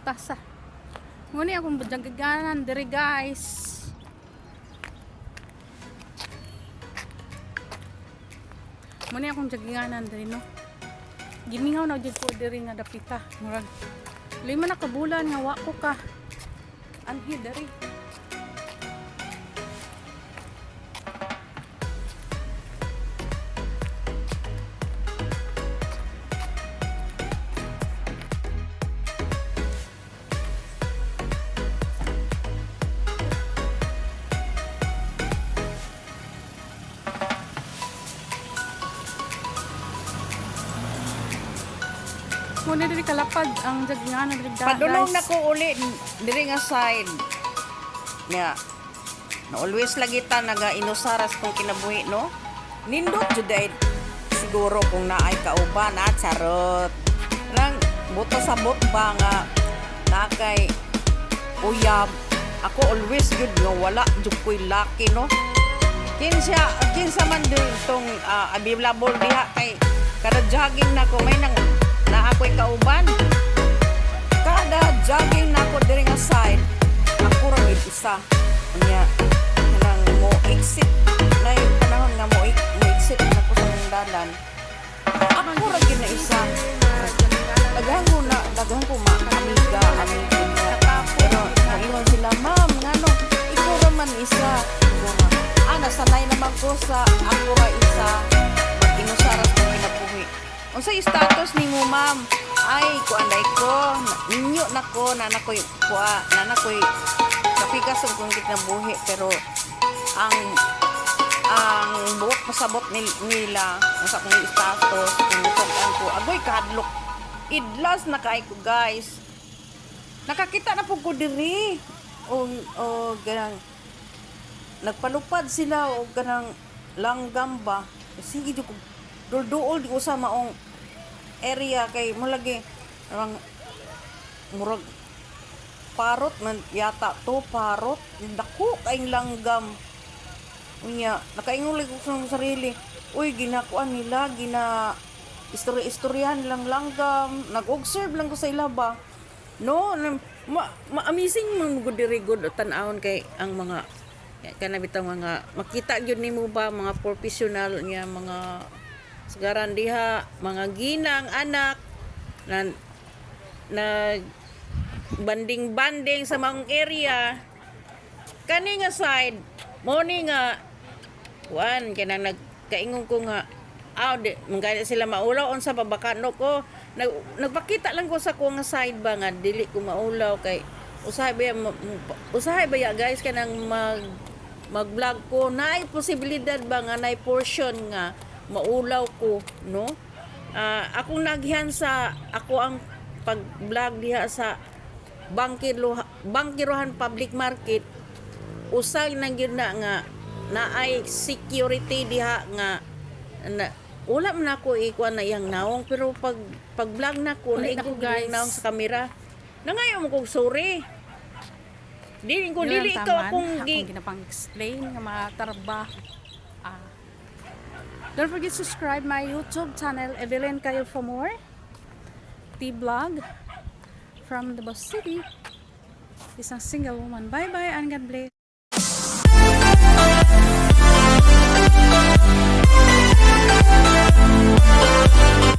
tasa. Nguni akong budjagaganan diri guys. Nguni akong jaginganan diri no. Gimingaw na jud ko diri nga dapita. Murag 5 na ka bulan nga wa ko ka anhi diri. Muna diri kalapad ang jaginganan diri guys. Padulong na ko uli diri nga side. Nya. Na always lagi ta naga-inusaras kung kinabuhi no. Nindot jud ay siguro kung naay kauban at charot. Lang buto sa bot ba nga nakay uyab. Ako always good nga wala jud koy lucky no. Kinsa man din tong available diha kay kada jogging nako may nang na ako'y kauban. Kada jogging na ako diri nga side, ako ra gid isa. Nya nang mo exit na yung panahon nga mo exit na ko sa dalan. Ako ra gid na isa. Daghan ko amiga niya. Pero moingon sila, "Ma'am, ngano, ikaw ra man isa." Nasanay naman ko sa ako ra isa. Mag-inusaras ko kinabuhi. Unsay status nimo, ma'am? Ay, kuanday ko. Ninyo nako, nanakoy kapigas kung kinabuhi pero ang buot pasabot nila sa kung status kung ko agoy kadlok idlas na kay ko guys. Nakakita na po ko diri o ganang nagpalupad sila o ganang langgam ba. Sige jud ko dul-duol di ko sa maong area kay mo lagi ang murag parot man yata to parot dako kay langgam unya nakaingon ko sa sarili uy ginakuan nila istorya nilang langgam nag-observe lang ko sa ilaba no amazing man gud diri gud tan-awon kay ang mga kanabitang mga makita gyud nimo ba mga professional niya mga sagaran diha mga ginang anak na banding sa mga area kani nga side mo ni nga kuan kanang nagkaingon ko nga mangani sila maulaw unsa babakano ko nagpakita lang ko sa ko nga side ba nga dili ko maulaw kay usahay ba ya guys kanang mag-vlog ko naay posibilidad ba nga naay portion nga maulaw ko no akong naghihan sa ako ang pag-vlog diha sa Bangkirohan Public Market usay nang gyud na nga naay security diha nga wala man ako ikuan na iyang naong pero pag-vlog na ko naigog guys naong sa kamera nangayo mo kog sorry dili ikaw akong ginapang-explain nga matarba. Don't forget to subscribe my YouTube channel, Evelyn Kayo for more. T-vlog from the Boss City. Isang single woman. Bye-bye and God bless.